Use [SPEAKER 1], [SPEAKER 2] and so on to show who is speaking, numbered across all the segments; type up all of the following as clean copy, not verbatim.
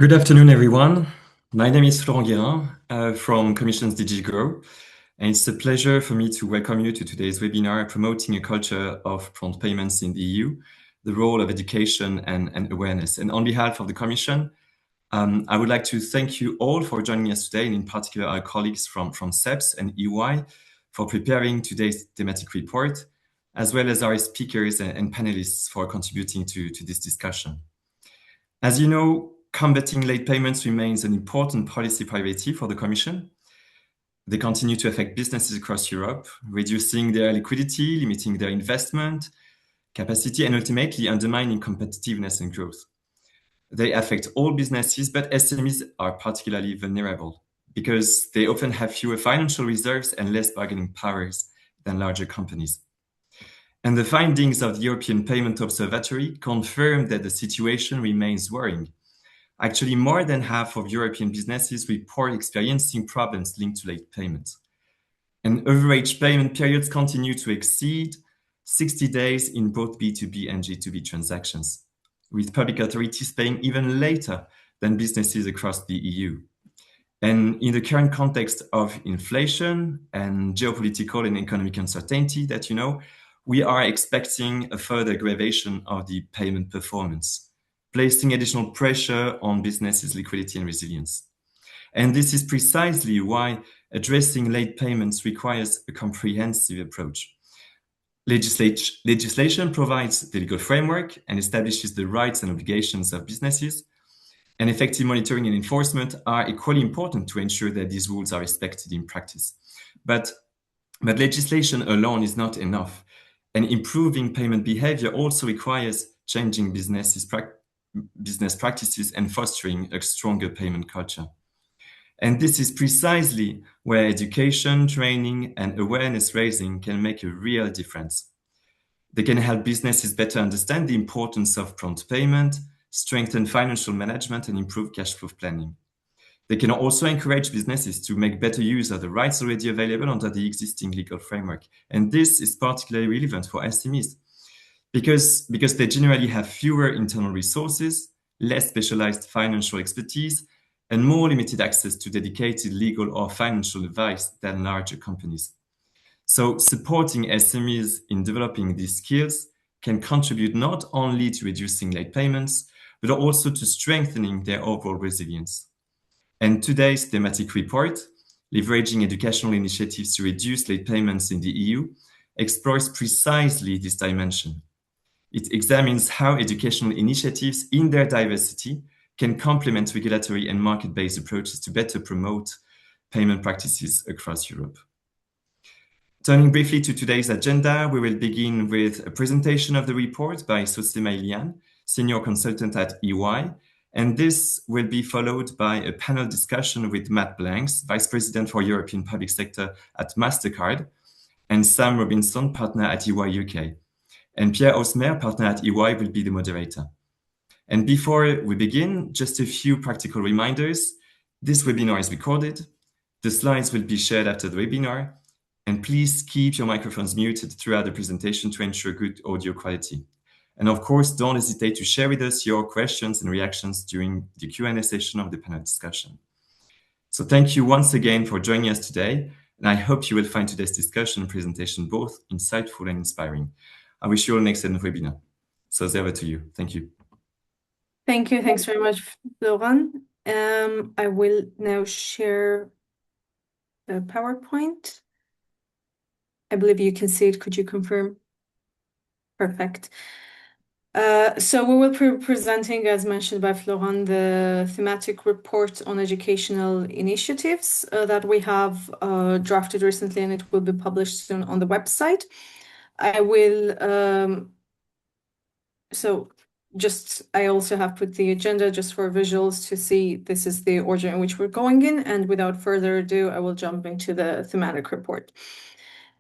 [SPEAKER 1] Good afternoon, everyone. My name is Florent Guérin from Commission's DG Grow, and it's a pleasure for me to welcome you to today's webinar, Promoting a Culture of Prompt Payments in the EU, the Role of Education and Awareness. And on behalf of the Commission, I would like to thank you all for joining us today, and in particular our colleagues from CEPS and EY for preparing today's thematic report, as well as our speakers and panelists for contributing to this discussion. As you know, combating late payments remains an important policy priority for the Commission. They continue to affect businesses across Europe, reducing their liquidity, limiting their investment capacity, and ultimately undermining competitiveness and growth. They affect all businesses, but SMEs are particularly vulnerable because they often have fewer financial reserves and less bargaining powers than larger companies. And the findings of the European Payment Observatory confirm that the situation remains worrying. Actually, more than half of European businesses report experiencing problems linked to late payments. And average payment periods continue to exceed 60 days in both B2B and G2B transactions, with public authorities paying even later than businesses across the EU. And in the current context of inflation and geopolitical and economic uncertainty that you know, we are expecting a further aggravation of the payment performance, placing additional pressure on businesses' liquidity and resilience. And this is precisely why addressing late payments requires a comprehensive approach. Legislation provides the legal framework and establishes the rights and obligations of businesses, and effective monitoring and enforcement are equally important to ensure that these rules are respected in practice. But legislation alone is not enough, and improving payment behavior also requires changing business practices and fostering a stronger payment culture. And this is precisely where education, training, and awareness raising can make a real difference. They can help businesses better understand the importance of prompt payment, strengthen financial management, and improve cash flow planning. They can also encourage businesses to make better use of the rights already available under the existing legal framework. And this is particularly relevant for SMEs because they generally have fewer internal resources, less specialized financial expertise, and more limited access to dedicated legal or financial advice than larger companies. So supporting SMEs in developing these skills can contribute not only to reducing late payments, but also to strengthening their overall resilience. And today's thematic report, Leveraging Educational Initiatives to Reduce Late Payments in the EU, explores precisely this dimension. It examines how educational initiatives in their diversity can complement regulatory and market-based approaches to better promote payment practices across Europe. Turning briefly to today's agenda, we will begin with a presentation of the report by Sosema Ilian, Senior Consultant at EY, and this will be followed by a panel discussion with Matt Blanks, Vice President for European Public Sector at MasterCard, and Sam Robinson, Partner at EY UK. And Pierre Osmer, Partner at EY, will be the moderator. And before we begin, just a few practical reminders. This webinar is recorded. The slides will be shared after the webinar. And please keep your microphones muted throughout the presentation to ensure good audio quality. And of course, don't hesitate to share with us your questions and reactions during the Q&A session of the panel discussion. So thank you once again for joining us today. And I hope you will find today's discussion and presentation both insightful and inspiring. I wish you all an excellent webinar. So over to you. Thank you.
[SPEAKER 2] Thank you. Thanks very much, Laurent. I will now share the PowerPoint. I believe you can see it. Could you confirm? Perfect. So we will be presenting, as mentioned by Florent, the thematic report on educational initiatives that we have drafted recently, and it will be published soon on the website. I will, I also have put the agenda just for visuals to see this is the order in which we're going in, and without further ado, I will jump into the thematic report.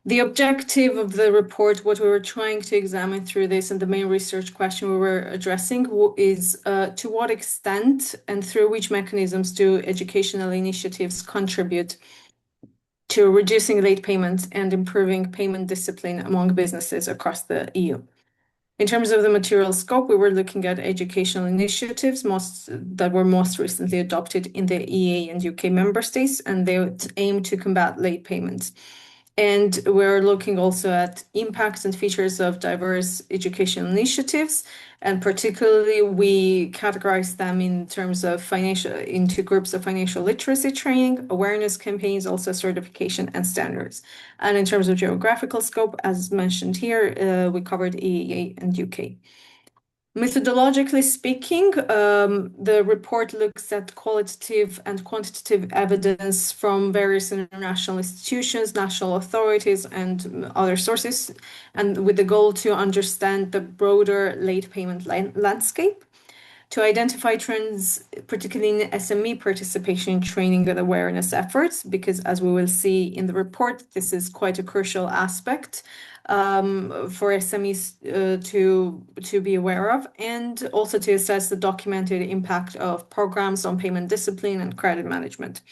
[SPEAKER 2] The objective of the report, what we were trying to examine through this, and the main research question we were addressing is to what extent and through which mechanisms do educational initiatives contribute to reducing late payments and improving payment discipline among businesses across the EU. In terms of the material scope, we were looking at educational initiatives that were most recently adopted in the EA and UK member states, and they would aim to combat late payments. And we're looking also at impacts and features of diverse educational initiatives. And particularly, we categorize them in terms of into groups of financial literacy training, awareness campaigns, also certification and standards. And in terms of geographical scope, as mentioned here, we covered EEA and UK. Methodologically speaking, the report looks at qualitative and quantitative evidence from various international institutions, national authorities, and other sources, and with the goal to understand the broader late payment landscape, to identify trends, particularly in SME participation in training and awareness efforts, because as we will see in the report, this is quite a crucial aspect for SMEs to be aware of, and also to assess the documented impact of programs on payment discipline and credit management.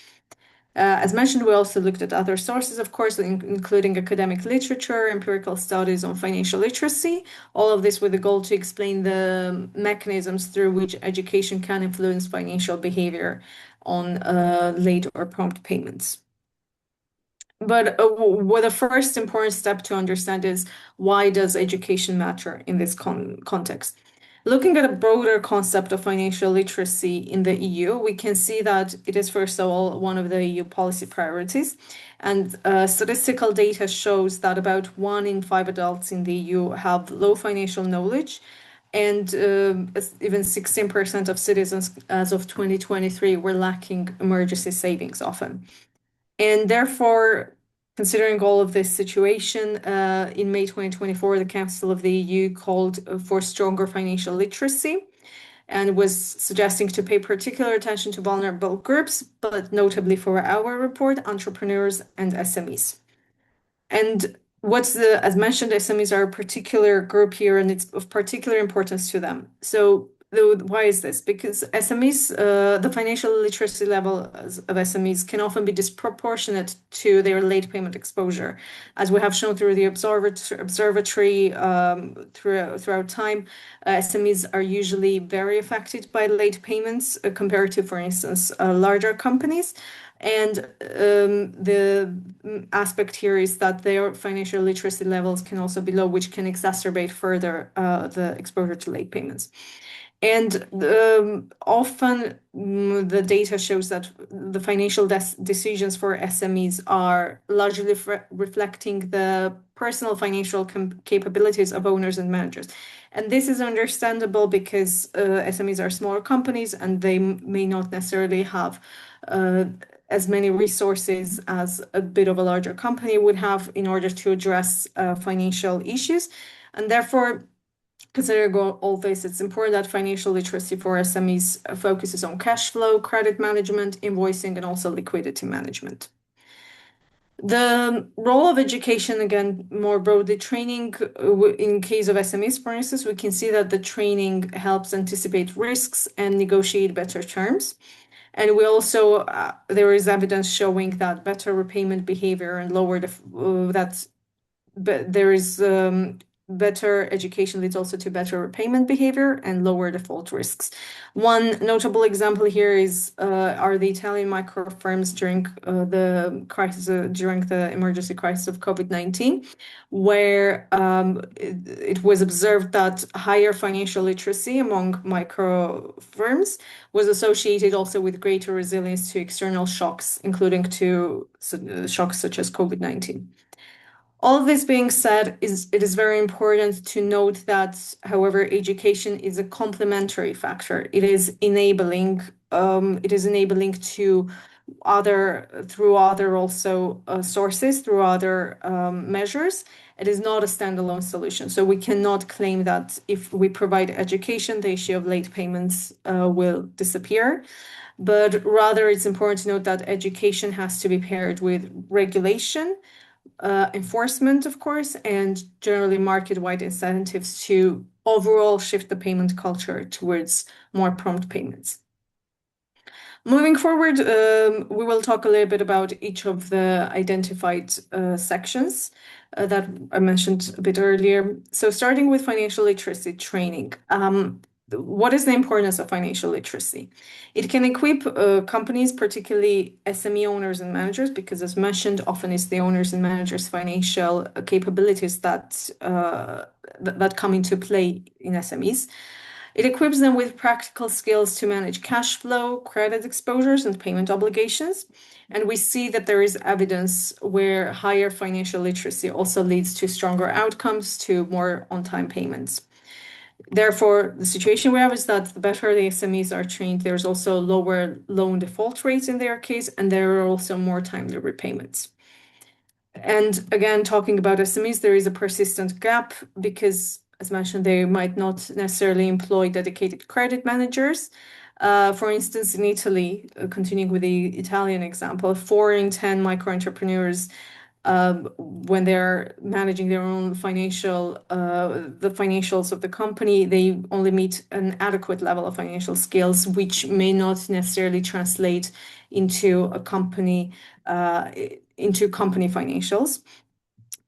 [SPEAKER 2] As mentioned, we also looked at other sources, of course, including academic literature, empirical studies on financial literacy, all of this with the goal to explain the mechanisms through which education can influence financial behavior on late or prompt payments. But what the first important step to understand is, why does education matter in this context? Looking at a broader concept of financial literacy in the EU, we can see that it is, first of all, one of the EU policy priorities. And statistical data shows that about 1 in 5 adults in the EU have low financial knowledge. And even 16% of citizens as of 2023 were lacking emergency savings often. And therefore, considering all of this situation, in May 2024, the Council of the EU called for stronger financial literacy and was suggesting to pay particular attention to vulnerable groups, but notably for our report, entrepreneurs and SMEs. And as mentioned, SMEs are a particular group here, and it's of particular importance to them. So why is this? Because SMEs, the financial literacy level of SMEs can often be disproportionate to their late payment exposure. As we have shown through the observatory throughout time, SMEs are usually very affected by late payments compared to, for instance, larger companies. And the aspect here is that their financial literacy levels can also be low, which can exacerbate further the exposure to late payments. And often the data shows that the financial decisions for SMEs are largely reflecting the personal financial capabilities of owners and managers. And this is understandable because SMEs are smaller companies and they may not necessarily have as many resources as a bit of a larger company would have in order to address financial issues. And therefore, considering all this, it's important that financial literacy for SMEs focuses on cash flow, credit management, invoicing, and also liquidity management. The role of education, again, more broadly, training in case of SMEs, for instance, we can see that the training helps anticipate risks and negotiate better terms. And we also, there is evidence showing that better repayment behavior and there is better education leads also to better repayment behavior and lower default risks. One notable example here are the Italian micro firms during the emergency crisis of COVID-19, where it was observed that higher financial literacy among micro firms was associated also with greater resilience to external shocks, including to shocks such as COVID-19. All of this being said, it is very important to note that, however, education is a complementary factor. It is enabling to through other also sources, through other measures. It is not a standalone solution. So we cannot claim that if we provide education, the issue of late payments will disappear. But rather, it's important to note that education has to be paired with regulation, enforcement, of course, and generally market-wide incentives to overall shift the payment culture towards more prompt payments. Moving forward, we will talk a little bit about each of the identified sections that I mentioned a bit earlier. So starting with financial literacy training. What is the importance of financial literacy? It can equip companies, particularly SME owners and managers, because as mentioned, often it's the owners and managers' financial capabilities that come into play in SMEs. It equips them with practical skills to manage cash flow, credit exposures, and payment obligations. And we see that there is evidence where higher financial literacy also leads to stronger outcomes, to more on-time payments. Therefore, the situation we have is that the better the SMEs are trained, there's also lower loan default rates in their case, and there are also more timely repayments. And again, talking about SMEs, there is a persistent gap because, as mentioned, they might not necessarily employ dedicated credit managers. For instance, in Italy, continuing with the Italian example, 4 in 10 micro entrepreneurs, when they're managing their own the financials of the company, they only meet an adequate level of financial skills, which may not necessarily translate into a company financials.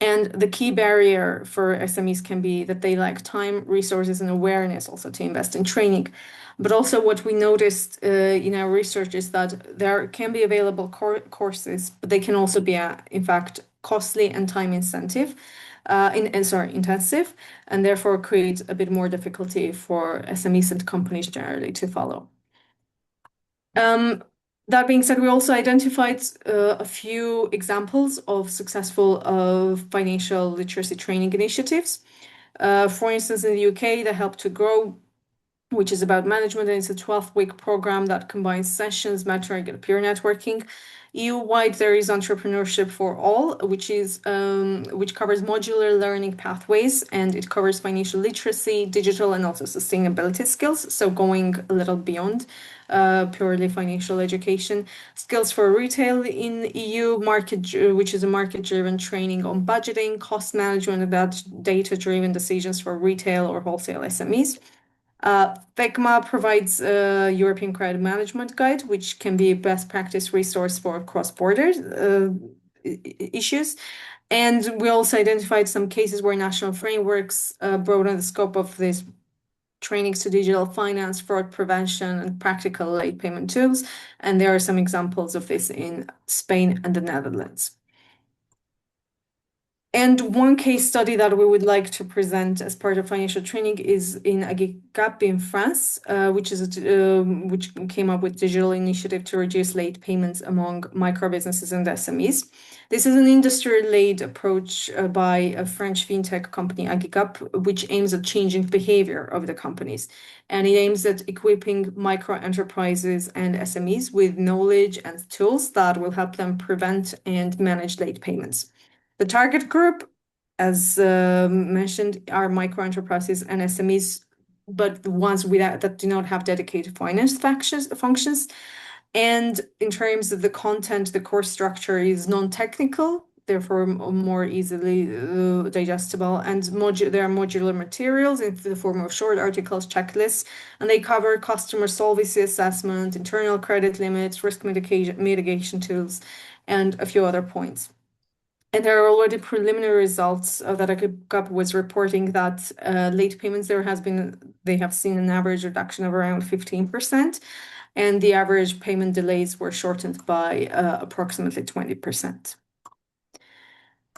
[SPEAKER 2] And the key barrier for SMEs can be that they lack time, resources, and awareness also to invest in training. But also what we noticed in our research is that there can be available courses, but they can also be, in fact, costly and time intensive, and therefore create a bit more difficulty for SMEs and companies generally to follow. That being said, we also identified a few examples of successful financial literacy training initiatives. For instance, in the UK, the Help to Grow, which is about management, and it's a 12-week program that combines sessions, mentoring, and peer networking. EU-wide, there is Entrepreneurship for All, which covers modular learning pathways, and it covers financial literacy, digital, and also sustainability skills. So going a little beyond purely financial education. Skills for retail in EU, which is a market-driven training on budgeting, cost management, about data-driven decisions for retail or wholesale SMEs. Thecma provides a European Credit Management Guide, which can be a best practice resource for cross-border issues. And we also identified some cases where national frameworks broaden the scope of these trainings to digital finance, fraud prevention, and practical late payment tools. And there are some examples of this in Spain and the Netherlands. And one case study that we would like to present as part of financial training is in Agicap in France, which came up with digital initiative to reduce late payments among micro businesses and SMEs. This is an industry-led approach by a French fintech company, Agicap, which aims at changing behavior of the companies. And it aims at equipping micro enterprises and SMEs with knowledge and tools that will help them prevent and manage late payments. The target group, as mentioned, are micro enterprises and SMEs, but the ones that do not have dedicated finance functions. And in terms of the content, the course structure is non-technical, therefore more easily digestible. And there are modular materials in the form of short articles, checklists, and they cover customer solvency assessment, internal credit limits, risk mitigation tools, and a few other points. And there are already preliminary results that Agicap was reporting that late payments they have seen an average reduction of around 15%, and the average payment delays were shortened by approximately 20%.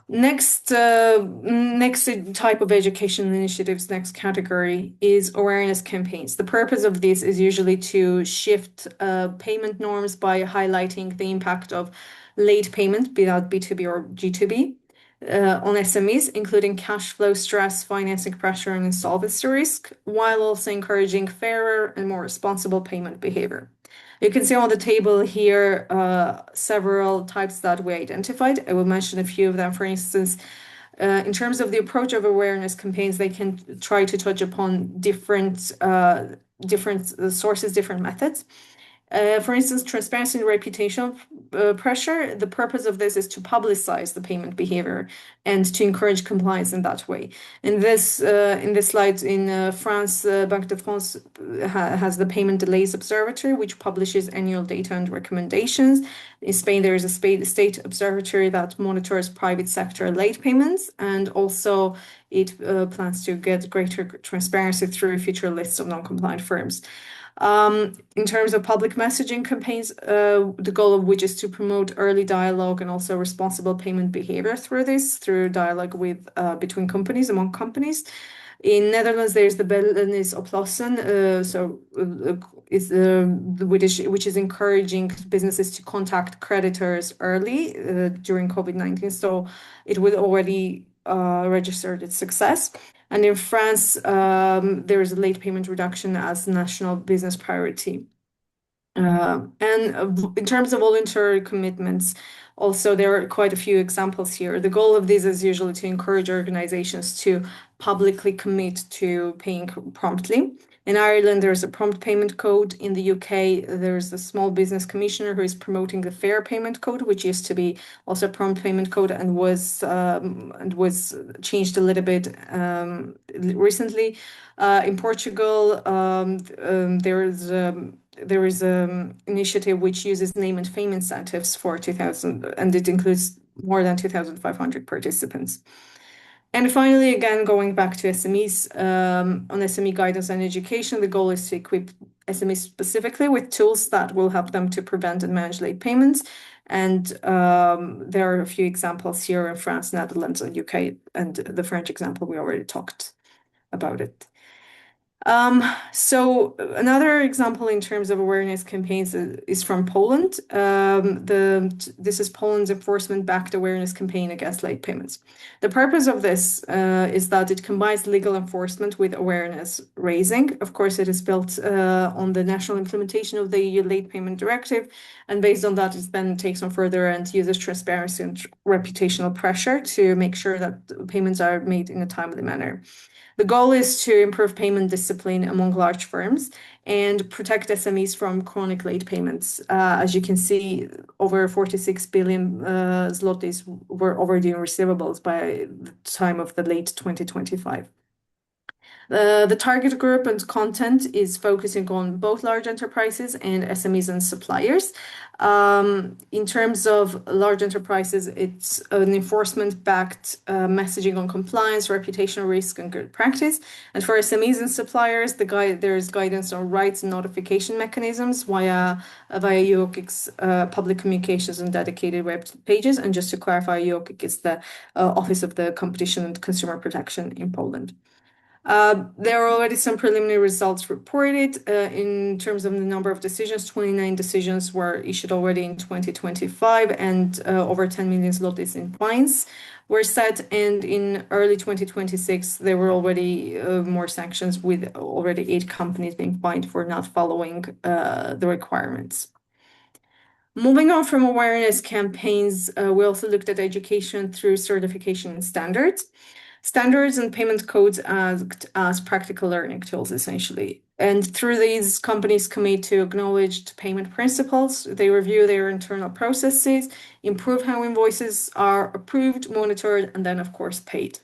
[SPEAKER 2] Next type of education initiatives, next category is awareness campaigns. The purpose of this is usually to shift payment norms by highlighting the impact of late payment, be that B2B or G2B, on SMEs, including cash flow stress, financing pressure, and insolvency risk, while also encouraging fairer and more responsible payment behavior. You can see on the table here several types that we identified. I will mention a few of them. For instance, in terms of the approach of awareness campaigns, they can try to touch upon different sources, different methods. For instance, transparency and reputational pressure. The purpose of this is to publicize the payment behavior and to encourage compliance in that way. In this slide, in France, Banque de France has the Payment Delays Observatory, which publishes annual data and recommendations. In Spain, there is a state observatory that monitors private sector late payments, and also it plans to get greater transparency through future lists of non-compliant firms. In terms of public messaging campaigns, the goal of which is to promote early dialogue and also responsible payment behavior through dialogue with between companies, among companies. In Netherlands, there's the Bellenis Oplossen, which is encouraging businesses to contact creditors early during COVID-19. So it would already registered its success. And in France, there is a late payment reduction as national business priority. In terms of voluntary commitments, also there are quite a few examples here. The goal of this is usually to encourage organizations to publicly commit to paying promptly. In Ireland, there's a prompt payment code. In the UK, there's the Small Business Commissioner who is promoting the Fair Payment Code, which used to be also a prompt payment code and was changed a little bit recently. In Portugal, there is an initiative which uses name and fame incentives for 2000, and it includes more than 2,500 participants. And finally, again, going back to SMEs, on SME guidance and education, the goal is to equip SMEs specifically with tools that will help them to prevent and manage late payments. And there are a few examples here in France, Netherlands, and UK, and the French example, we already talked about it. So another example in terms of awareness campaigns is from Poland. This is Poland's enforcement-backed awareness campaign against late payments. The purpose of this is that it combines legal enforcement with awareness raising. Of course, it is built on the national implementation of the EU Late Payment Directive, and based on that, it then takes on further and uses transparency and reputational pressure to make sure that payments are made in a timely manner. The goal is to improve payment discipline among large firms and protect SMEs from chronic late payments. As you can see, over 46 billion zlotys were overdue receivables by the time of the late 2025. The target group and content is focusing on both large enterprises and SMEs and suppliers. In terms of large enterprises, it's an enforcement-backed messaging on compliance, reputational risk, and good practice. And for SMEs and suppliers, there is guidance on rights and notification mechanisms via UOKiK's public communications and dedicated web pages. And just to clarify, UOKiK is the Office of the Competition and Consumer Protection in Poland. There are already some preliminary results reported in terms of the number of decisions. 29 decisions were issued already in 2025, and over 10 million zlotys in fines were set. And in early 2026, there were already more sanctions, with already 8 companies being fined for not following the requirements. Moving on from awareness campaigns, we also looked at education through certification and standards. Standards and payment codes act as practical learning tools, essentially. And through these, companies commit to acknowledged payment principles. They review their internal processes, improve how invoices are approved, monitored, and then, of course, paid.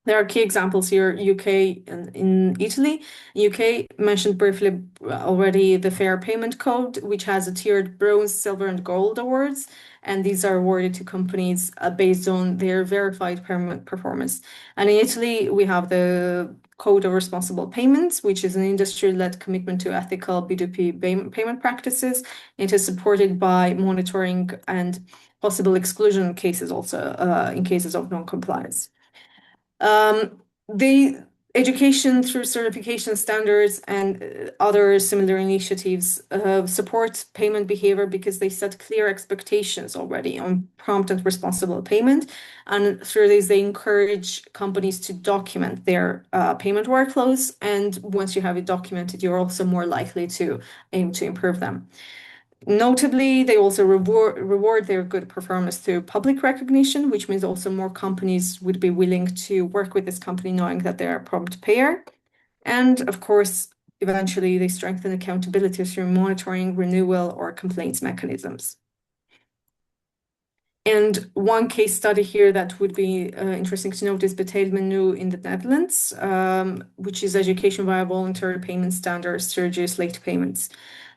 [SPEAKER 2] There are key examples here, UK and in Italy. UK mentioned briefly already the Fair Payment Code, which has a tiered bronze, silver, and gold awards. And these are awarded to companies based on their verified payment performance. And in Italy, we have the Code of Responsible Payments, which is an industry-led commitment to ethical B2B payment practices. It is supported by monitoring and possible exclusion cases also in cases of non-compliance. The education through certification standards and other similar initiatives support payment behavior because they set clear expectations already on prompt and responsible payment. And through these, they encourage companies to document their payment workflows. And once you have it documented, you're also more likely to aim to improve them. Notably, they also reward their good performance through public recognition, which means also more companies would be willing to work with this company knowing that they're a prompt payer. And of course, eventually they strengthen accountability through monitoring, renewal, or complaints mechanisms. And one case study here that would be interesting to note is Betaal Menu in the Netherlands, which is education via voluntary payment standards to reduce late payments.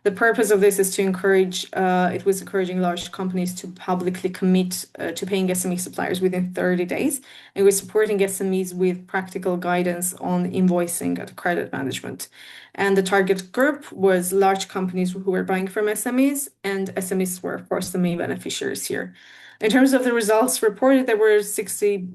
[SPEAKER 2] The purpose of this is to encourage, it was encouraging large companies to publicly commit to paying SME suppliers within 30 days. It was supporting SMEs with practical guidance on invoicing and credit management. And the target group was large companies who were buying from SMEs, and SMEs were, of course, the main beneficiaries here. In terms of the results reported, there were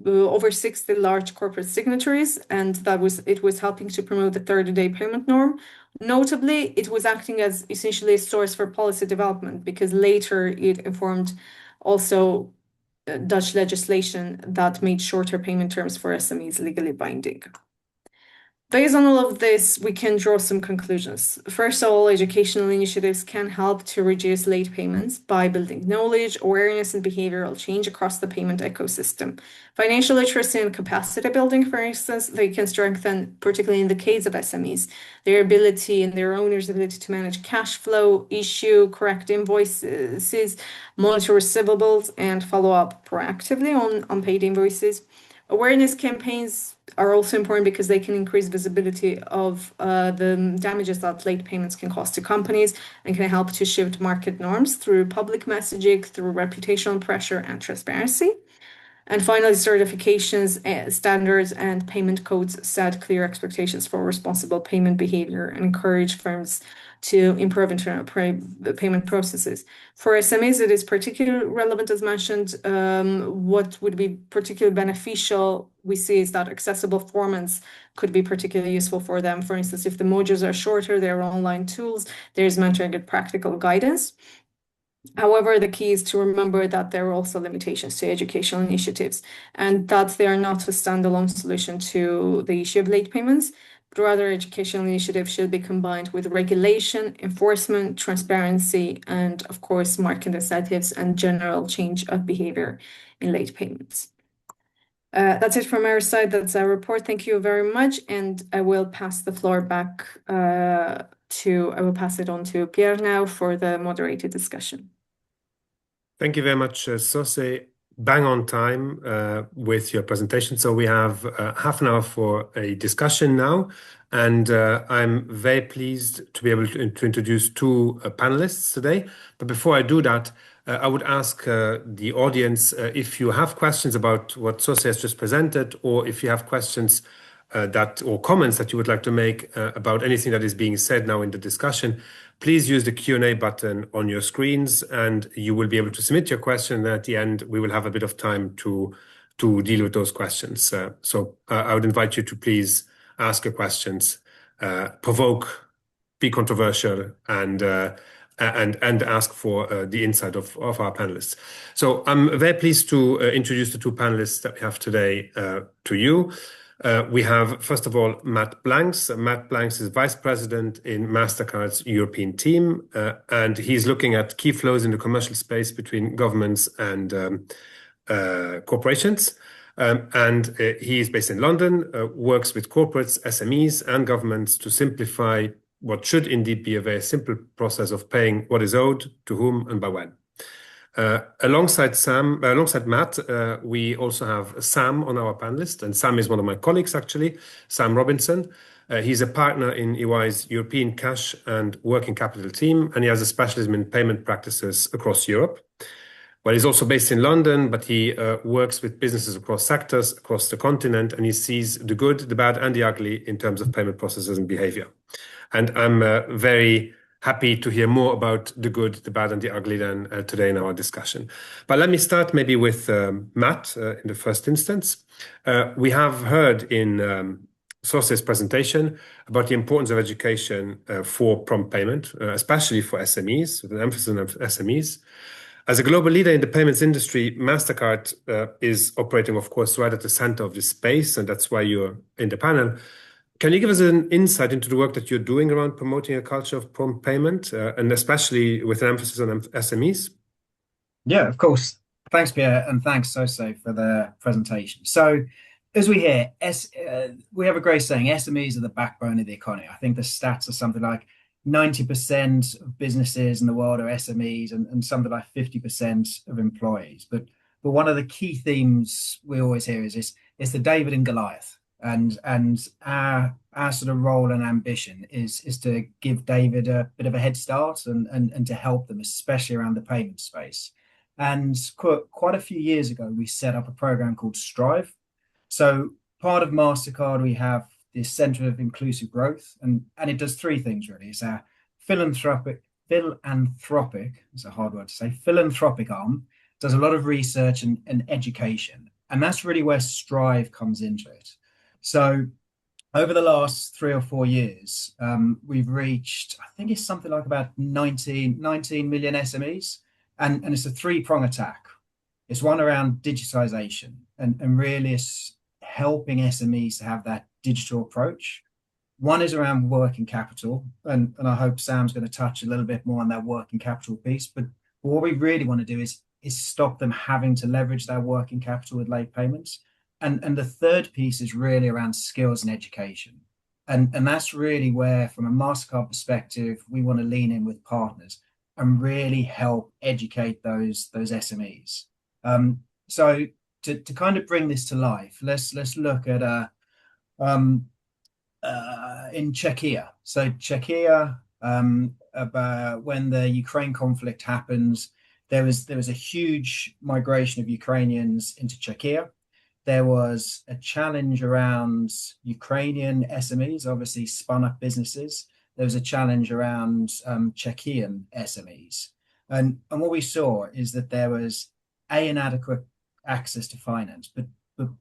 [SPEAKER 2] over 60 large corporate signatories, and it was helping to promote the 30-day payment norm. Notably, it was acting as essentially a source for policy development because later it informed also Dutch legislation that made shorter payment terms for SMEs legally binding. Based on all of this, we can draw some conclusions. First of all, educational initiatives can help to reduce late payments by building knowledge, awareness, and behavioral change across the payment ecosystem. Financial literacy and capacity building, for instance, they can strengthen, particularly in the case of SMEs, their ability and their owners' ability to manage cash flow, issue correct invoices, monitor receivables, and follow up proactively on unpaid invoices. Awareness campaigns are also important because they can increase visibility of the damages that late payments can cause to companies and can help to shift market norms through public messaging, through reputational pressure and transparency. And finally, certifications, standards, and payment codes set clear expectations for responsible payment behavior and encourage firms to improve internal payment processes. For SMEs, it is particularly relevant, as mentioned. What would be particularly beneficial, we see, is that accessible formats could be particularly useful for them. For instance, if the modules are shorter, there are online tools, there's mentoring and practical guidance. However, the key is to remember that there are also limitations to educational initiatives and that they are not a standalone solution to the issue of late payments, but rather educational initiatives should be combined with regulation, enforcement, transparency, and of course, market incentives and general change of behavior in late payments. That's it from our side. That's our report. Thank you very much. And I will pass the floor back I will pass it on to Pierre now for the moderated discussion.
[SPEAKER 3] Thank you very much, Sose. Bang on time with your presentation. So we have half an hour for a discussion now, and I'm very pleased to be able to introduce two panelists today. But before I do that, I would ask the audience if you have questions about what Sose has just presented, or if you have questions or comments that you would like to make about anything that is being said now in the discussion, please use the Q&A button on your screens, and you will be able to submit your question. And at the end, we will have a bit of time to deal with those questions. So I would invite you to please ask your questions, provoke, be controversial, and ask for the insight of our panelists. So I'm very pleased to introduce the two panelists that we have today to you. We have, first of all, Matt Blanks. Matt Blanks is Vice President in MasterCard's European team, and he's looking at key flows in the commercial space between governments and corporations. And he is based in London, works with corporates, SMEs, and governments to simplify what should indeed be a very simple process of paying what is owed, to whom, and by when. Alongside Matt, we also have Sam on our panelist, and Sam is one of my colleagues, actually, Sam Robinson. He's a partner in EY's European Cash and Working Capital team, and he has a specialism in payment practices across Europe. Well, he's also based in London, but he works with businesses across sectors, across the continent, and he sees the good, the bad, and the ugly in terms of payment processes and behavior. And I'm very happy to hear more about the good, the bad, and the ugly then today in our discussion. But let me start maybe with Matt in the first instance. We have heard in Sose's presentation about the importance of education for prompt payment, especially for SMEs, with an emphasis on SMEs. As a global leader in the payments industry, MasterCard is operating, of course, right at the center of this space, and that's why you're in the panel. Can you give us an insight into the work that you're doing around promoting a culture of prompt payment, and especially with an emphasis on SMEs?
[SPEAKER 4] Yeah, of course. Thanks, Pierre, and thanks, Sose, for the presentation. So as we hear, we have a great saying, SMEs are the backbone of the economy. I think the stats are something like 90% of businesses in the world are SMEs and something like 50% of employees. But one of the key themes we always hear is it's the David and Goliath. And our sort of role and ambition is to give David a bit of a head start and to help them, especially around the payment space. And quite a few years ago, we set up a program called Strive. So part of MasterCard, we have this Center of Inclusive Growth, and it does three things really. It's our philanthropic, it's a hard word to say, philanthropic arm, does a lot of research and education. And that's really where Strive comes into it. So over the last 3 or 4 years, we've reached, I think it's something like about 19 million SMEs. And it's a three-prong attack. It's one around digitization and really it's helping SMEs to have that digital approach. One is around working capital, and I hope Sam's going to touch a little bit more on that working capital piece. But what we really want to do is stop them having to leverage their working capital with late payments. And the third piece is really around skills and education. And that's really where, from a MasterCard perspective, we want to lean in with partners and really help educate those SMEs. So to kind of bring this to life, let's look at in Czechia. So Czechia, about when the Ukraine conflict happens, there was a huge migration of Ukrainians into Czechia. There was a challenge around Ukrainian SMEs, obviously spun up businesses. There was a challenge around Czechian SMEs. And what we saw is that there was inadequate access to finance, but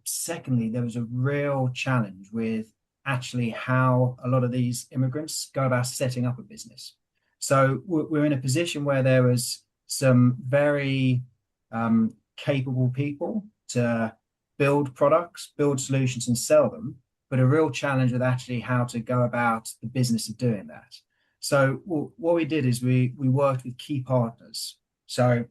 [SPEAKER 4] secondly, there was a real challenge with actually how a lot of these immigrants go about setting up a business. So we're in a position where there was some very capable people to build products, build solutions and sell them, but a real challenge with actually how to go about the business of doing that. So what we did is we worked with key partners. So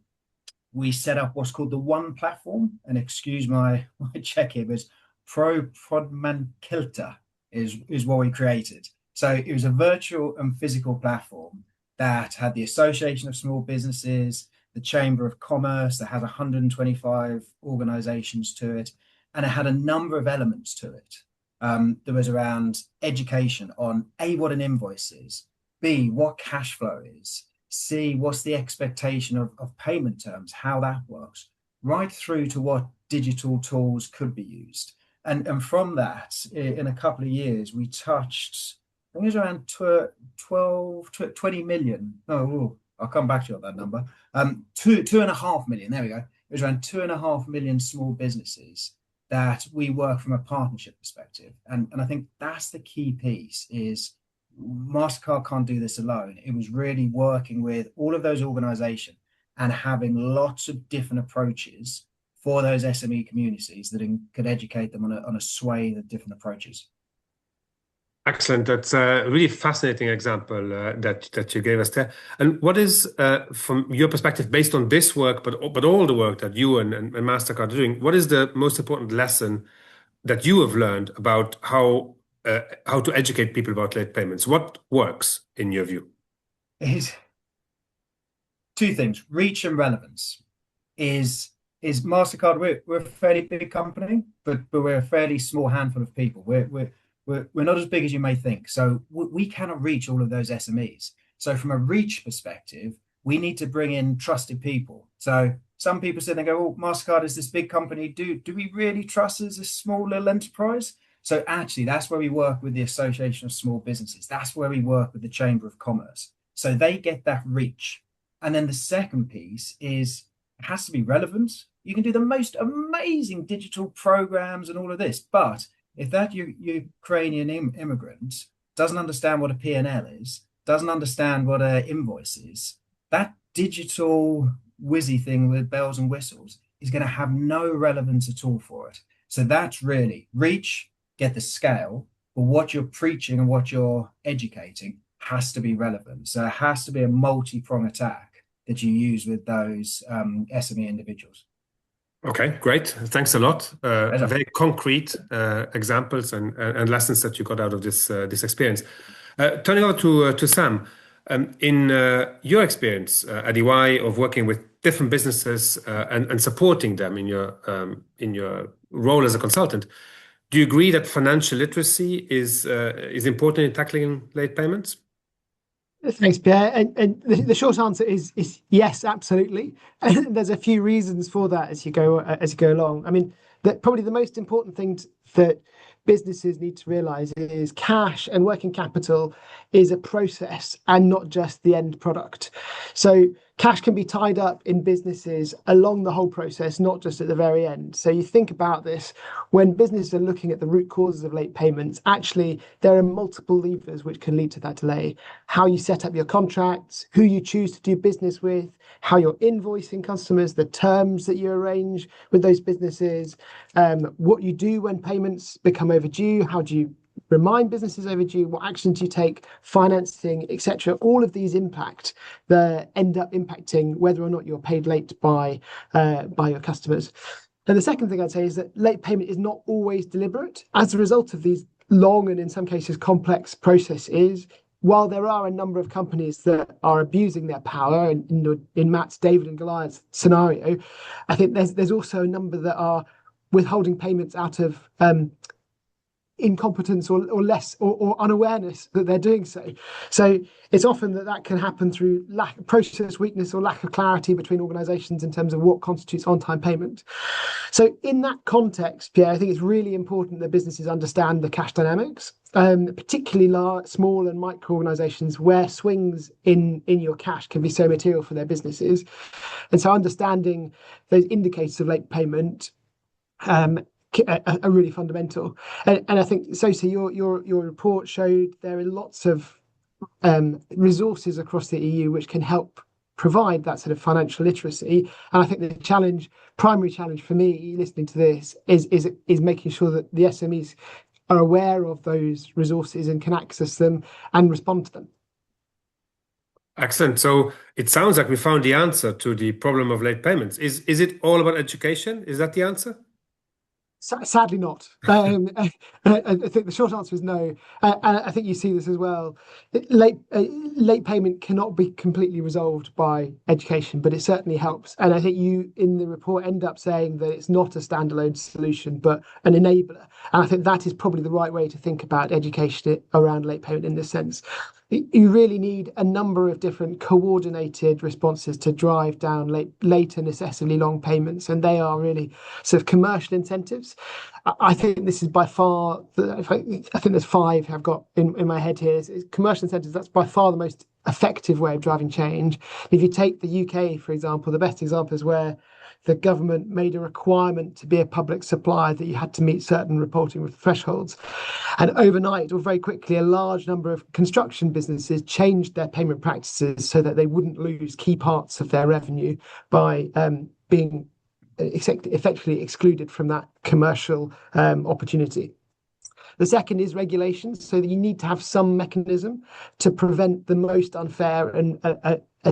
[SPEAKER 4] we set up what's called the One Platform, and excuse my Czech here, but Pro Podmankilta is what we created. So it was a virtual and physical platform that had the Association of Small Businesses, the Chamber of Commerce, that has 125 organizations to it, and it had a number of elements to it. There was around education on A, what an invoice is, B, what cash flow is, C, what's the expectation of payment terms, how that works, right through to what digital tools could be used. And from that, in a couple of years, we touched, I think it was around 20 million. Oh, I'll come back to you on that number. 2.5 million, there we go. It was around 2.5 million small businesses that we work from a partnership perspective. And I think that's the key piece is MasterCard can't do this alone. It was really working with all of those organizations and having lots of different approaches for those SME communities that could educate them on a swathe of different approaches.
[SPEAKER 3] Excellent. That's a really fascinating example that you gave us there. And what is, from your perspective, based on this work, but all the work that you and MasterCard are doing, what is the most important lesson that you have learned about how to educate people about late payments? What works in your view?
[SPEAKER 4] Is two things: reach and relevance. Is MasterCard? We're a fairly big company, but we're a fairly small handful of people. We're not as big as you may think. So we cannot reach all of those SMEs. So from a reach perspective, we need to bring in trusted people. So some people sit there and go, oh, MasterCard is this big company. Do we really trust as a small little enterprise? So actually, that's where we work with the Association of Small Businesses. That's where we work with the Chamber of Commerce. So they get that reach. And then the second piece is it has to be relevant. You can do the most amazing digital programs and all of this, but if that Ukrainian immigrant doesn't understand what a P&L is, doesn't understand what an invoice is, that digital whizzy thing with bells and whistles is going to have no relevance at all for it. So that's really reach, get the scale, but what you're preaching and what you're educating has to be relevant. So it has to be a multi-prong attack that you use with those SME individuals.
[SPEAKER 3] Okay, great. Thanks a lot.
[SPEAKER 4] Pleasure.
[SPEAKER 3] Very concrete examples and lessons that you got out of this experience. Turning over to Sam, in your experience at EY of working with different businesses and supporting them in your role as a consultant, do you agree that financial literacy is important in tackling late payments?
[SPEAKER 5] Thanks, Pierre. And the short answer is yes, absolutely. And there's a few reasons for that as you go along. I mean, probably the most important thing that businesses need to realize is cash and working capital is a process and not just the end product. So cash can be tied up in businesses along the whole process, not just at the very end. So you think about this, when businesses are looking at the root causes of late payments, actually there are multiple levers which can lead to that delay. How you set up your contracts, who you choose to do business with, how you're invoicing customers, the terms that you arrange with those businesses, what you do when payments become overdue, how do you remind businesses overdue, what actions you take, financing, etc. All of these end up impacting whether or not you're paid late by your customers. And the second thing I'd say is that late payment is not always deliberate. As a result of these long and in some cases complex processes, while there are a number of companies that are abusing their power in Matt's David and Goliath scenario, I think there's also a number that are withholding payments out of incompetence or less or unawareness that they're doing so. So it's often that can happen through lack of process weakness or lack of clarity between organizations in terms of what constitutes on-time payment. So in that context, Pierre, I think it's really important that businesses understand the cash dynamics, particularly small and micro organizations where swings in your cash can be so material for their businesses. And so understanding those indicators of late payment are really fundamental. And I think, Sosa, your report showed there are lots of resources across the EU which can help provide that sort of financial literacy. And I think the primary challenge for me listening to this is making sure that the SMEs are aware of those resources and can access them and respond to them.
[SPEAKER 3] Excellent. So it sounds like we found the answer to the problem of late payments. Is it all about education? Is that the answer?
[SPEAKER 5] Sadly not. I think the short answer is no. And I think you see this as well. Late payment cannot be completely resolved by education, but it certainly helps. And I think you, in the report, end up saying that it's not a standalone solution, but an enabler. And I think that is probably the right way to think about education around late payment in this sense. You really need a number of different coordinated responses to drive down late and excessively long payments, and they are really sort of commercial incentives. I think this is by far, I think there's 5 I've got in my head here. It's commercial incentives, that's by far the most effective way of driving change. If you take the UK, for example, the best example is where the government made a requirement to be a public supplier that you had to meet certain reporting thresholds. And overnight, or very quickly, a large number of construction businesses changed their payment practices so that they wouldn't lose key parts of their revenue by being effectively excluded from that commercial opportunity. The second is regulations, so that you need to have some mechanism to prevent the most unfair and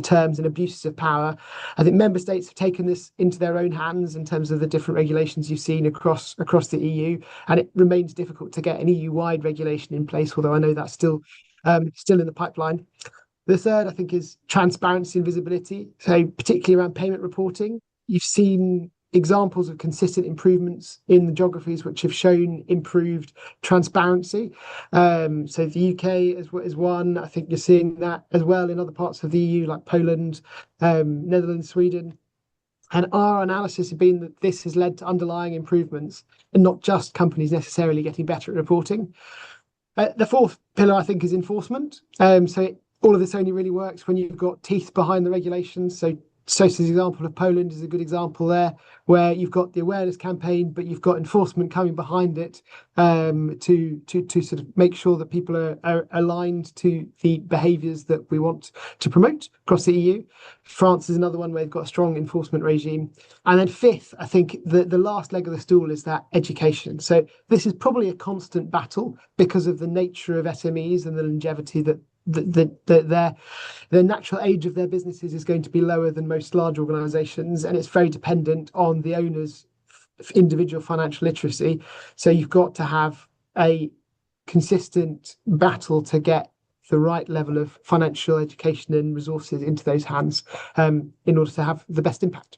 [SPEAKER 5] terms and abuses of power. I think member states have taken this into their own hands in terms of the different regulations you've seen across the EU, and it remains difficult to get an EU-wide regulation in place, although I know that's still in the pipeline. The third, I think, is transparency and visibility, so particularly around payment reporting. You've seen examples of consistent improvements in the geographies which have shown improved transparency. So the UK is one. I think you're seeing that as well in other parts of the EU, like Poland, Netherlands, Sweden. And our analysis has been that this has led to underlying improvements and not just companies necessarily getting better at reporting. The fourth pillar, I think, is enforcement. So all of this only really works when you've got teeth behind the regulations. So Sosa's example of Poland is a good example there, where you've got the awareness campaign, but you've got enforcement coming behind it to sort of make sure that people are aligned to the behaviours that we want to promote across the EU. France is another one where they've got a strong enforcement regime. And then fifth, I think the last leg of the stool is that education. So this is probably a constant battle because of the nature of SMEs and the longevity that the natural age of their businesses is going to be lower than most large organizations, and it's very dependent on the owner's individual financial literacy. So you've got to have a consistent battle to get the right level of financial education and resources into those hands in order to have the best impact.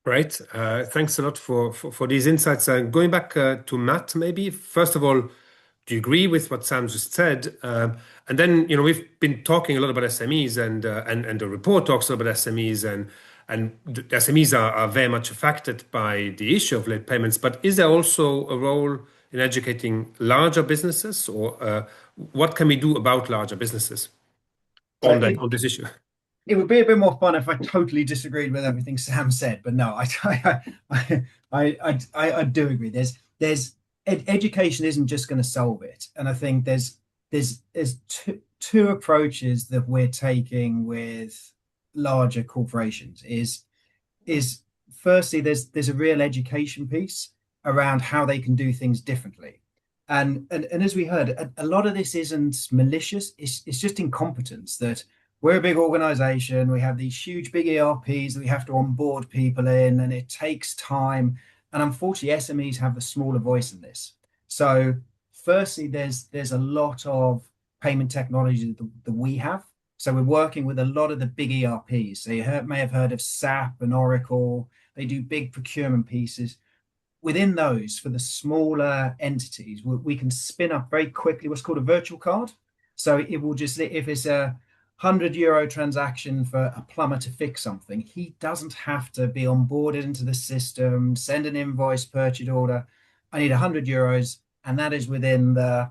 [SPEAKER 3] Right. Thanks a lot for these insights. Going back to Matt, maybe first of all, do you agree with what Sam just said? And then, we've been talking a lot about SMEs, and the report talks about SMEs, and the SMEs are very much affected by the issue of late payments. But is there also a role in educating larger businesses, or what can we do about larger businesses on this issue?
[SPEAKER 4] It would be a bit more fun if I totally disagreed with everything Sam said, but no, I do agree. Education isn't just going to solve it, and I think there's two approaches that we're taking with larger corporations. Is firstly, there's a real education piece around how they can do things differently, and as we heard, a lot of this isn't malicious. It's just incompetence. That we're a big organization. We have these huge big ERPs that we have to onboard people in, and it takes time. And unfortunately, SMEs have the smaller voice in this. So firstly, there's a lot of payment technology that we have. So we're working with a lot of the big ERPs. So you may have heard of SAP and Oracle. They do big procurement pieces. Within those, for the smaller entities, we can spin up very quickly what's called a virtual card. So it will just, if it's a €100 transaction for a plumber to fix something, he doesn't have to be onboarded into the system, send an invoice, purchase order. I need €100, and that is within the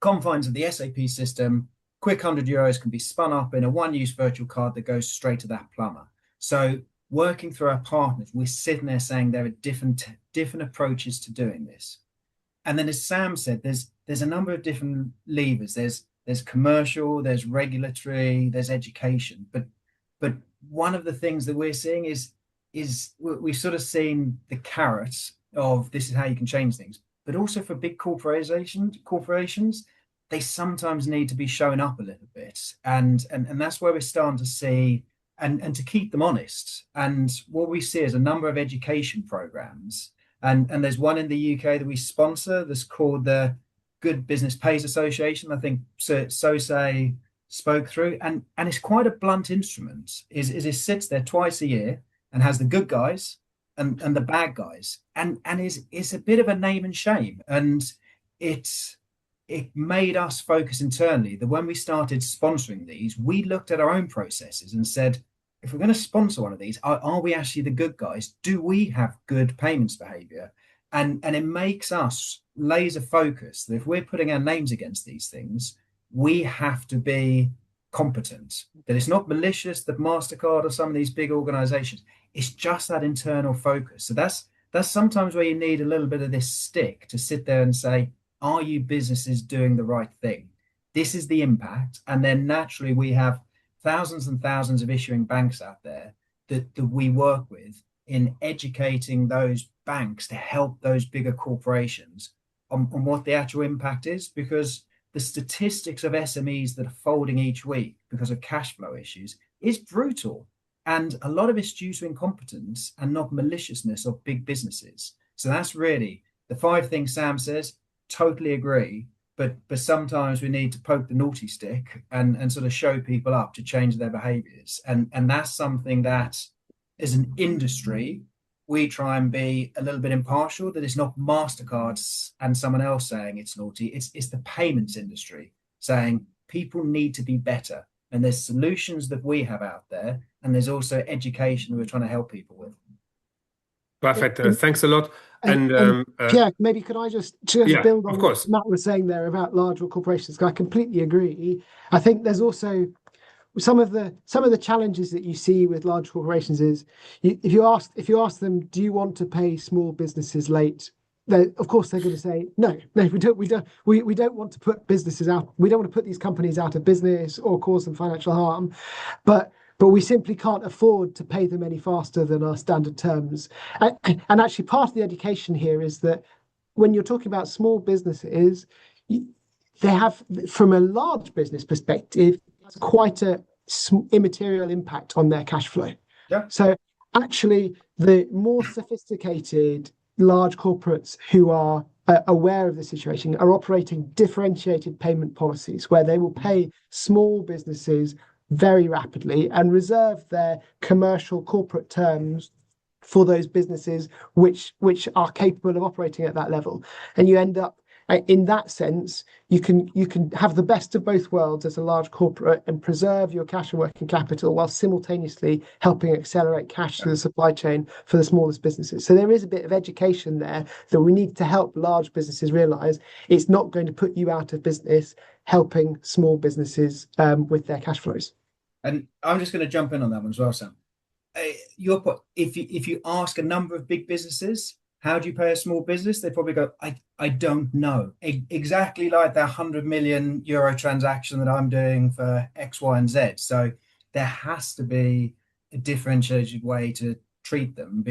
[SPEAKER 4] confines of the SAP system. Quick €100 can be spun up in a one-use virtual card that goes straight to that plumber. So working through our partners, we're sitting there saying there are different approaches to doing this. And then, as Sam said, there's a number of different levers. There's commercial, there's regulatory, there's education. But one of the things that we're seeing is we've sort of seen the carrot of this is how you can change things. But also for big corporations, they sometimes need to be shown up a little bit. And that's where we're starting to see, and to keep them honest. And what we see is a number of education programs. And there's one in the UK that we sponsor that's called the Good Business Pays Association. I think Sose spoke through, and it's quite a blunt instrument. It sits there twice a year and has the good guys and the bad guys, and is a bit of a name and shame. And it made us focus internally that when we started sponsoring these, we looked at our own processes and said, if we're going to sponsor one of these, are we actually the good guys? Do we have good payments behavior? And it makes us laser focused that if we're putting our names against these things, we have to be competent. That it's not malicious that MasterCard or some of these big organizations, it's just that internal focus. So that's sometimes where you need a little bit of this stick to sit there and say, are you businesses doing the right thing? This is the impact. And then naturally we have thousands and thousands of issuing banks out there that we work with in educating those banks to help those bigger corporations on what the actual impact is, because the statistics of SMEs that are folding each week because of cash flow issues is brutal. And a lot of it's due to incompetence and not maliciousness of big businesses. So that's really the 5 things Sam says, totally agree. But sometimes we need to poke the naughty stick and sort of show people up to change their behaviors. And that's something that as an industry, we try and be a little bit impartial, that it's not MasterCard and someone else saying it's naughty. It's the payments industry saying people need to be better. And there's solutions that we have out there. And there's also education we're trying to help people with.
[SPEAKER 3] Perfect. Thanks a lot.
[SPEAKER 5] And Pierre, maybe could I just build on
[SPEAKER 3] what
[SPEAKER 5] Matt was saying there about larger corporations? I completely agree. I think there's also some of the challenges that you see with large corporations is if you ask them, do you want to pay small businesses late? Of course they're going to say no, we don't want to put businesses out. We don't want to put these companies out of business or cause them financial harm, but we simply can't afford to pay them any faster than our standard terms. And actually part of the education here is that when you're talking about small businesses, they have, from a large business perspective, it's quite a immaterial impact on their cash flow.
[SPEAKER 4] Yeah.
[SPEAKER 5] So actually, the more sophisticated large corporates who are aware of the situation are operating differentiated payment policies where they will pay small businesses very rapidly and reserve their commercial corporate terms for those businesses which are capable of operating at that level. And you end up, in that sense, you can have the best of both worlds as a large corporate and preserve your cash and working capital while simultaneously helping accelerate cash to the supply chain for the smallest businesses. So there is a bit of education there that we need to help large businesses realize it's not going to put you out of business, helping small businesses with their cash flows.
[SPEAKER 4] And I'm just going to jump in on that one as well, Sam. If you ask a number of big businesses, how do you pay a small business? They probably go, I don't know. Exactly like that €100 million transaction that I'm doing for X, Y, and Z. So there has to be a differentiated way to treat them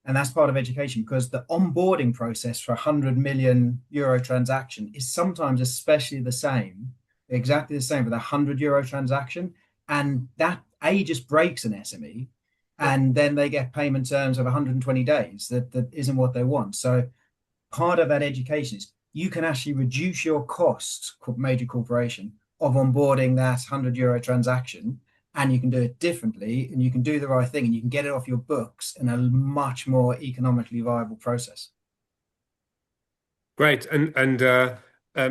[SPEAKER 4] and that's part of education, because the onboarding process for €100 million transaction is sometimes especially exactly the same with a €100 transaction. And that just breaks an SME. And then they get payment terms of 120 days. That isn't what they want. So part of that education is you can actually reduce your costs, major corporation, of onboarding that €100 transaction, and you can do it differently, and you can do the right thing, and you can get it off your books in a much more economically viable process.
[SPEAKER 3] Great. And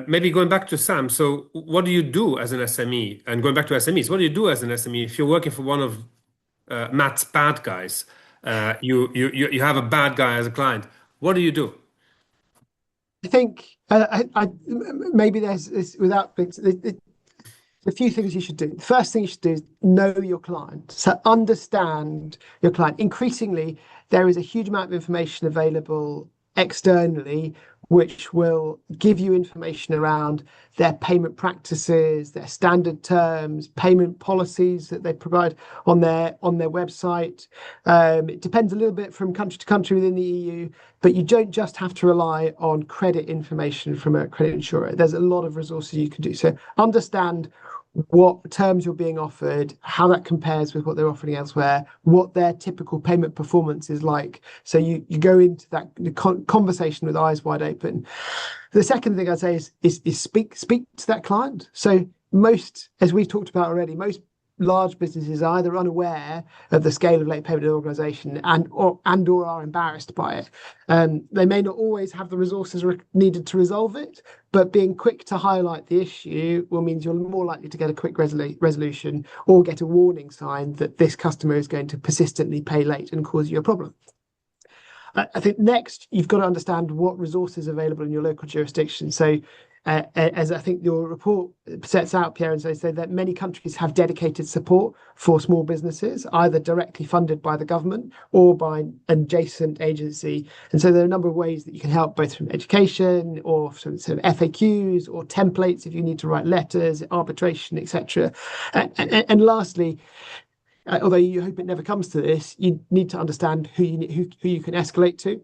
[SPEAKER 3] maybe going back to Sam, so what do you do as an SME? And going back to SMEs, what do you do as an SME if you're working for one of Matt's bad guys? You have a bad guy as a client. What do you do?
[SPEAKER 5] I think maybe there's this without a few things you should do. The first thing you should do is know your client. So understand your client. Increasingly, there is a huge amount of information available externally, which will give you information around their payment practices, their standard terms, payment policies that they provide on their website. It depends a little bit from country to country within the EU, but you don't just have to rely on credit information from a credit insurer. There's a lot of resources you can do. So understand what terms you're being offered, how that compares with what they're offering elsewhere, what their typical payment performance is like. So you go into that conversation with eyes wide open. The second thing I'd say is speak to that client. So most, as we've talked about already, most large businesses are either unaware of the scale of late payment organisation or are embarrassed by it. They may not always have the resources needed to resolve it, but being quick to highlight the issue will mean you're more likely to get a quick resolution or get a warning sign that this customer is going to persistently pay late and cause you a problem. I think next, you've got to understand what resources are available in your local jurisdiction. So as I think your report sets out, Pierre, and so they say that many countries have dedicated support for small businesses, either directly funded by the government or by an adjacent agency. And so there are a number of ways that you can help, both from education or sort of FAQs or templates if you need to write letters, arbitration, etc. And lastly, although you hope it never comes to this, you need to understand who you can escalate to,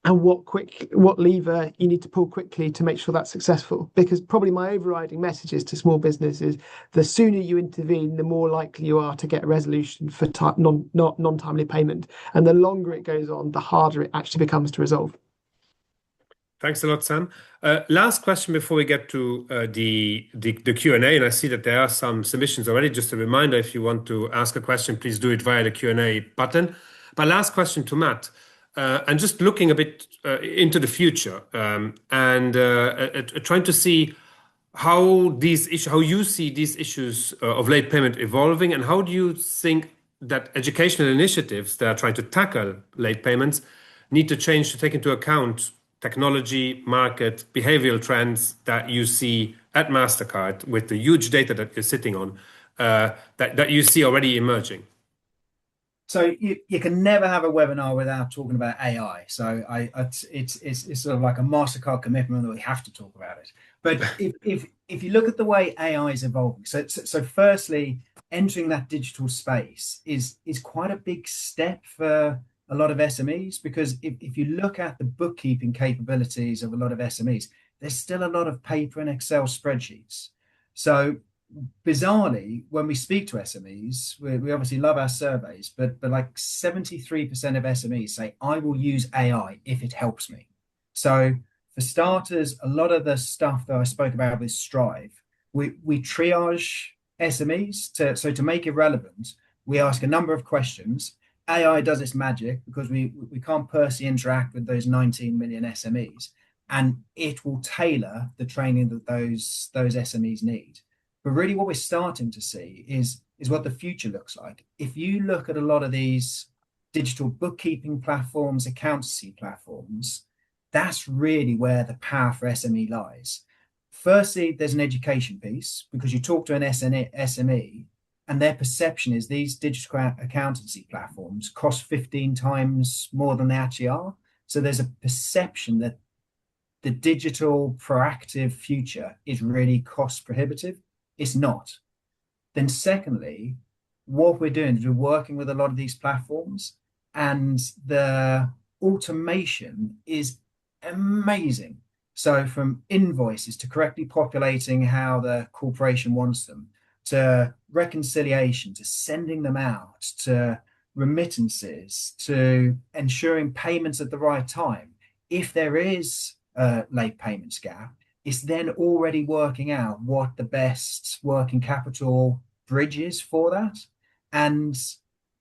[SPEAKER 5] and what lever you need to pull quickly to make sure that's successful. Because probably my overriding message is to small businesses: the sooner you intervene, the more likely you are to get a resolution for non-timely payment, and the longer it goes on, the harder it actually becomes to resolve.
[SPEAKER 3] Thanks a lot, Sam. Last question before we get to the Q&A, and I see that there are some submissions already. Just a reminder, if you want to ask a question, please do it via the Q&A button. But last question to Matt, and just looking a bit into the future and trying to see how you see these issues of late payment evolving, and how do you think that educational initiatives that are trying to tackle late payments need to change to take into account technology, market, behavioral trends that you see at MasterCard with the huge data that you're sitting on, that you see already emerging?
[SPEAKER 4] So you can never have a webinar without talking about AI. So it's sort of like a MasterCard commitment that we have to talk about it. But if you look at the way AI is evolving, so firstly, entering that digital space is quite a big step for a lot of SMEs, because if you look at the bookkeeping capabilities of a lot of SMEs, there's still a lot of paper and Excel spreadsheets. So bizarrely, when we speak to SMEs, we obviously love our surveys, but like 73% of SMEs say, I will use AI if it helps me. So for starters, a lot of the stuff that I spoke about with Strive, we triage SMEs to make it relevant. We ask a number of questions. AI does its magic because we can't personally interact with those 19 million SMEs, and it will tailor the training that those SMEs need. But really what we're starting to see is what the future looks like. If you look at a lot of these digital bookkeeping platforms, accountancy platforms, that's really where the power for SME lies. Firstly, there's an education piece, because you talk to an SME and their perception is these digital accountancy platforms cost 15 times more than they actually are. So there's a perception that the digital proactive future is really cost prohibitive. It's not. Then secondly, what we're doing is we're working with a lot of these platforms, and the automation is amazing. So from invoices to correctly populating how the corporation wants them, to reconciliation, to sending them out, to remittances, to ensuring payments at the right time. If there is a late payments gap, it's then already working out what the best working capital bridge is for that, and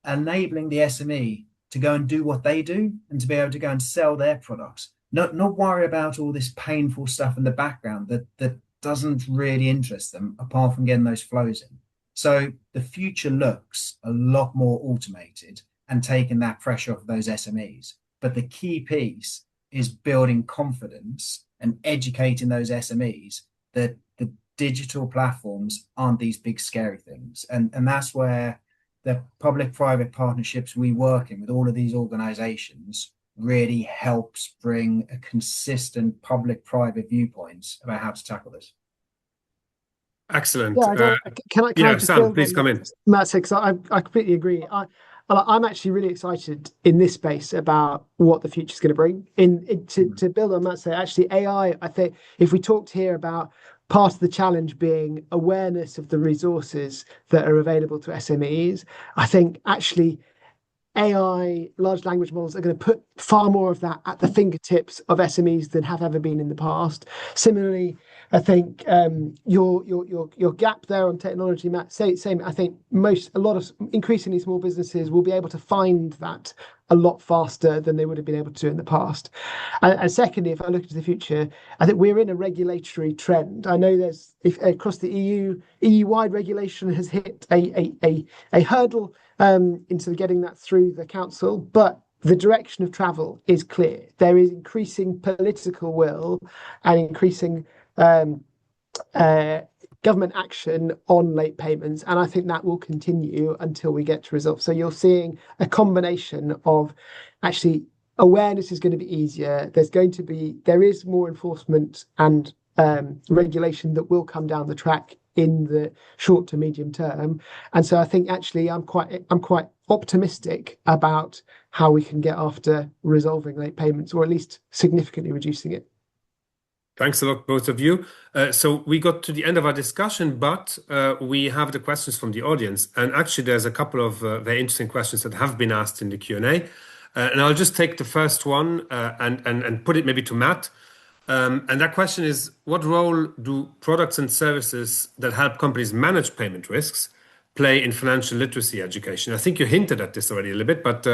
[SPEAKER 4] enabling the SME to go and do what they do and to be able to go and sell their products. Not worry about all this painful stuff in the background that doesn't really interest them, apart from getting those flows in. So the future looks a lot more automated and taking that pressure off those SMEs. But the key piece is building confidence and educating those SMEs that the digital platforms aren't these big scary things. And that's where the public-private partnerships we work in with all of these organizations really helps bring a consistent public-private viewpoints about how to tackle this.
[SPEAKER 3] Excellent.
[SPEAKER 5] Yeah, can I just
[SPEAKER 3] Sam, please come in.
[SPEAKER 5] Matt said, because I completely agree. I'm actually really excited in this space about what the future is going to bring. To build on Matt said, actually AI, I think if we talked here about part of the challenge being awareness of the resources that are available to SMEs, I think actually AI, large language models, are going to put far more of that at the fingertips of SMEs than have ever been in the past. Similarly, I think your gap there on technology, Matt, same. I think increasingly small businesses will be able to find that a lot faster than they would have been able to in the past. And secondly, if I look into the future, I think we're in a regulatory trend. I know across the EU-wide regulation has hit a hurdle into getting that through the council, but the direction of travel is clear. There is increasing political will and increasing government action on late payments, and I think that will continue until we get to results. So you're seeing a combination of actually awareness is going to be easier. There is more enforcement and regulation that will come down the track in the short to medium term, and so I think actually I'm quite optimistic about how we can get after resolving late payments, or at least significantly reducing it.
[SPEAKER 3] Thanks a lot, both of you. So we got to the end of our discussion, but we have the questions from the audience. And actually, there's a couple of very interesting questions that have been asked in the Q&A. And I'll just take the first one and put it maybe to Matt. And that question is, what role do products and services that help companies manage payment risks play in financial literacy education? I think you hinted at this already a little bit, but...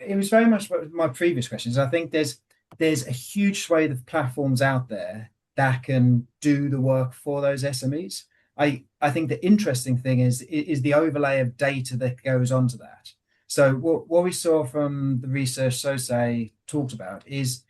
[SPEAKER 4] it was very much my previous questions. I think there's a huge swathe of platforms out there that can do the work for those SMEs. I think the interesting thing is the overlay of data that goes onto that. So what we saw from the research SOSE talked about is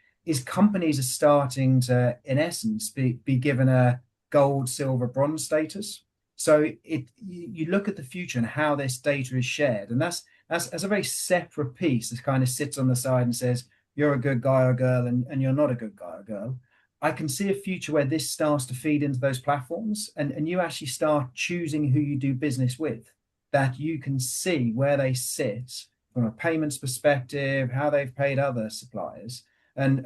[SPEAKER 4] companies are starting to, in essence, be given a gold, silver, bronze status. So you look at the future and how this data is shared, and that's a very separate piece that kind of sits on the side and says, you're a good guy or girl and you're not a good guy or girl. I can see a future where this starts to feed into those platforms, and you actually start choosing who you do business with, that you can see where they sit from a payments perspective, how they've paid other suppliers. And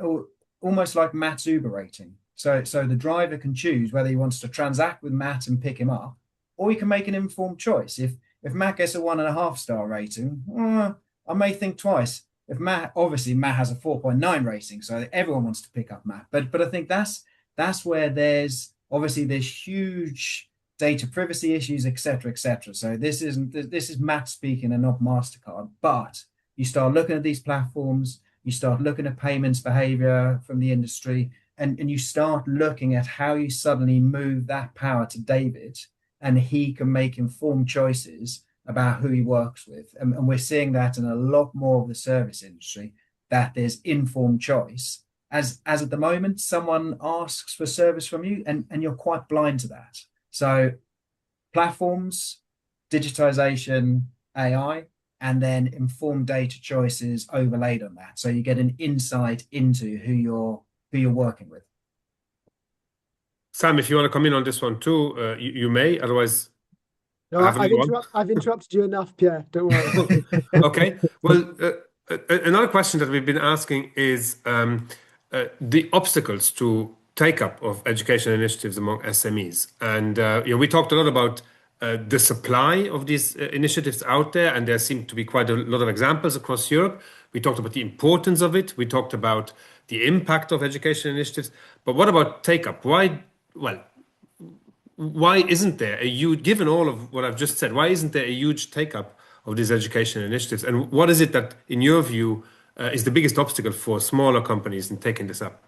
[SPEAKER 4] almost like Matt's Uber rating. So the driver can choose whether he wants to transact with Matt and pick him up, or he can make an informed choice. If Matt gets a 1.5-star rating, I may think twice. If Matt has a 4.9 rating, so everyone wants to pick up Matt. But I think that's where there's huge data privacy issues, etc., etc. So this is Matt speaking and not MasterCard. But you start looking at these platforms, you start looking at payments behavior from the industry, and you start looking at how you suddenly move that power to David, and he can make informed choices about who he works with. And we're seeing that in a lot more of the service industry, that there's informed choice. As at the moment, someone asks for service from you and you're quite blind to that. So platforms, digitization, AI, and then informed data choices overlaid on that. So you get an insight into who you're working with.
[SPEAKER 3] Sam, if you want to come in on this one too, you may. Otherwise,
[SPEAKER 5] No, I've interrupted you enough, Pierre. Don't worry.
[SPEAKER 3] Okay. Well, another question that we've been asking is the obstacles to take up of education initiatives among SMEs. And we talked a lot about the supply of these initiatives out there, and there seem to be quite a lot of examples across Europe. We talked about the importance of it. We talked about the impact of education initiatives. But what about take-up? Why isn't there a huge, given all of what I've just said, why isn't there a huge take-up of these education initiatives? And what is it that, in your view, is the biggest obstacle for smaller companies in taking this up?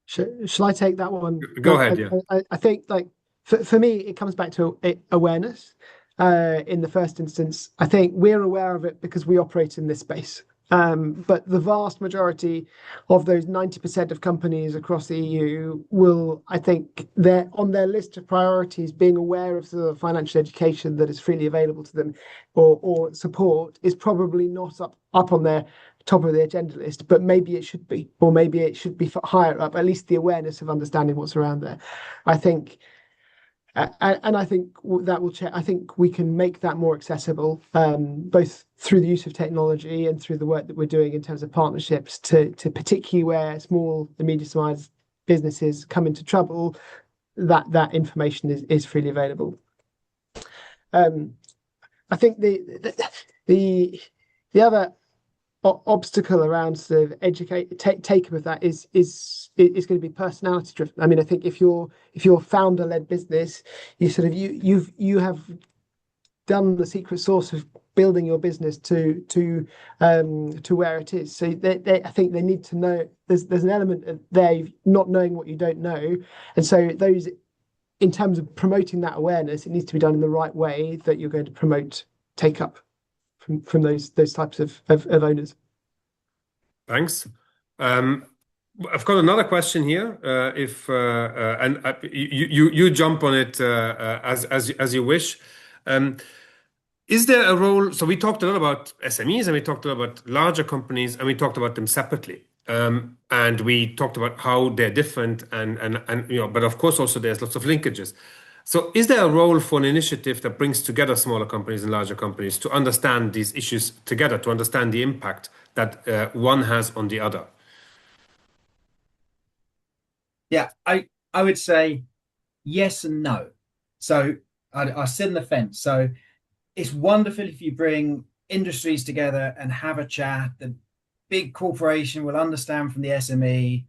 [SPEAKER 5] Shall I take that one?
[SPEAKER 3] Go ahead, yeah.
[SPEAKER 5] I think, like, for me, it comes back to awareness. In the first instance, I think we're aware of it because we operate in this space. But the vast majority of those 90% of companies across the EU will, I think, they're on their list of priorities, being aware of the financial education that is freely available to them, or support, is probably not up on their top of the agenda list, but maybe it should be, or maybe it should be higher up, at least the awareness of understanding what's around there. I think and I think that will change. I think we can make that more accessible, both through the use of technology and through the work that we're doing in terms of partnerships, to particularly where small and medium-sized businesses come into trouble, that information is freely available. I think the other obstacle around sort of take up of that is going to be personality driven. I mean, I think if you're founder-led business, you have done the secret sauce of building your business to where it is. So I think they need to know there's an element of there not knowing what you don't know, and so those, in terms of promoting that awareness, it needs to be done in the right way, that you're going to promote take up from those types of owners. Thanks.
[SPEAKER 3] I've got another question here. You jump on it as you wish. Is there a role? So we talked a lot about SMEs, and we talked a lot about larger companies, and we talked about them separately. And we talked about how they're different, and but of course also there's lots of linkages. So is there a role for an initiative that brings together smaller companies and larger companies to understand these issues together, to understand the impact that one has on the other?
[SPEAKER 4] Yeah, I would say yes and no. So I sit on the fence. So it's wonderful if you bring industries together and have a chat. The big corporation will understand from the SME,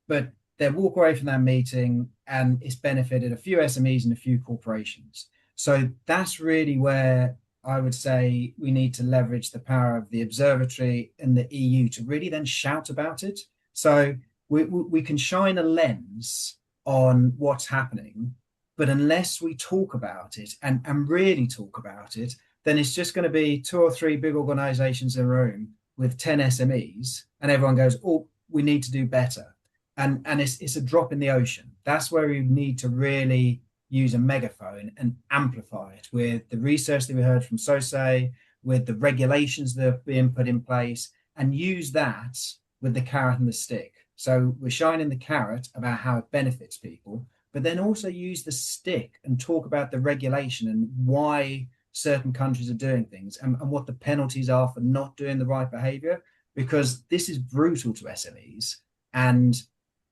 [SPEAKER 4] but they'll walk away from that meeting and it's benefited a few SMEs and a few corporations. So that's really where I would say we need to leverage the power of the observatory and the EU to really then shout about it. So we can shine a lens on what's happening, but unless we talk about it and really talk about it, then it's just going to be 2 or 3 big organizations in a room with 10 SMEs, and everyone goes, oh, we need to do better. And it's a drop in the ocean. That's where we need to really use a megaphone and amplify it with the research that we heard from SOSE, with the regulations that are being put in place, and use that with the carrot and the stick. So we're shining the carrot about how it benefits people, but then also use the stick and talk about the regulation and why certain countries are doing things, and what the penalties are for not doing the right behavior, because this is brutal to SMEs. And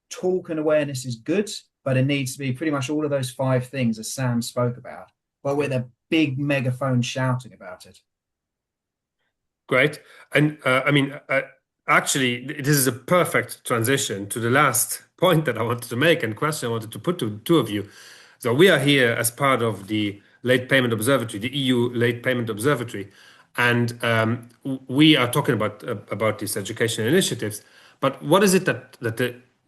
[SPEAKER 4] talk and awareness is good, but it needs to be pretty much all of those 5 things as Sam spoke about, but with a big megaphone shouting about it.
[SPEAKER 3] Great. And actually, this is a perfect transition to the last point that I wanted to make and question I wanted to put to the two of you. So we are here as part of the Late Payment Observatory, the EU Late Payment Observatory, and we are talking about these education initiatives. But what is it that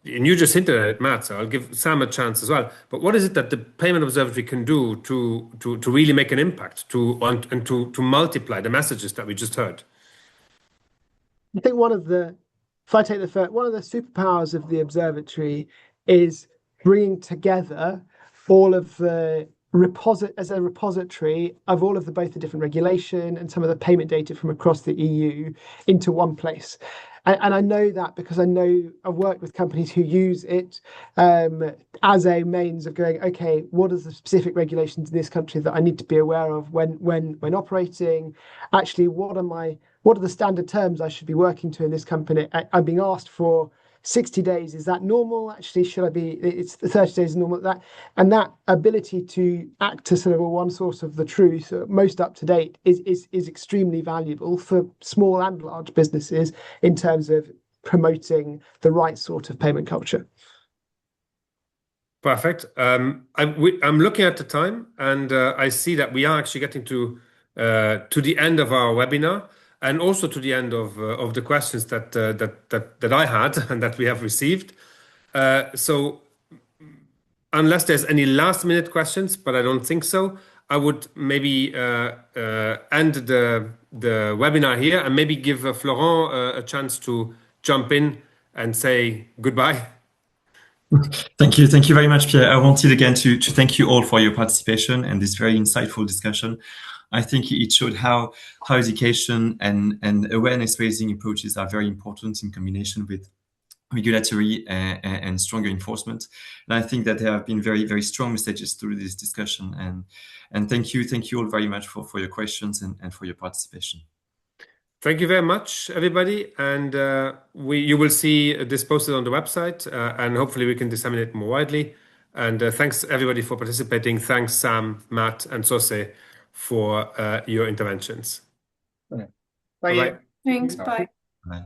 [SPEAKER 3] and you just hinted at it, Matt, so I'll give Sam a chance as well. But what is it that the Payment Observatory can do to really make an impact, to multiply the messages that we just heard?
[SPEAKER 5] I think one of the superpowers of the observatory is bringing together all of the repository of all of both the different regulation and some of the payment data from across the EU into one place. And I know that because I've worked with companies who use it as a means of going, okay, what are the specific regulations in this country that I need to be aware of when operating? Actually, what are the standard terms I should be working to in this company? I'm being asked for 60 days. Is that normal? Actually, it's 30 days normal. That ability to act as sort of a one source of the truth, most up to date, is extremely valuable for small and large businesses in terms of promoting the right sort of payment culture.
[SPEAKER 3] Perfect. I'm looking at the time, and I see that we are actually getting to the end of our webinar, and also to the end of the questions that I had and that we have received. So unless there's any last minute questions, but I don't think so, I would maybe end the webinar here and maybe give Florent a chance to jump in and say goodbye.
[SPEAKER 1] Thank you very much, Pierre. I wanted again to thank you all for your participation and this very insightful discussion. I think it showed how education and awareness raising approaches are very important in combination with regulatory and stronger enforcement. And I think that there have been very, very strong messages through this discussion. And thank you all very much for your questions and for your participation.
[SPEAKER 3] Thank you very much, everybody. And you will see this posted on the website, and hopefully we can disseminate more widely. And thanks everybody for participating. Thanks, Sam, Matt, and Sose for your interventions.
[SPEAKER 4] Bye.
[SPEAKER 3] Bye-bye.
[SPEAKER 2] Thanks. Bye.
[SPEAKER 1] Bye.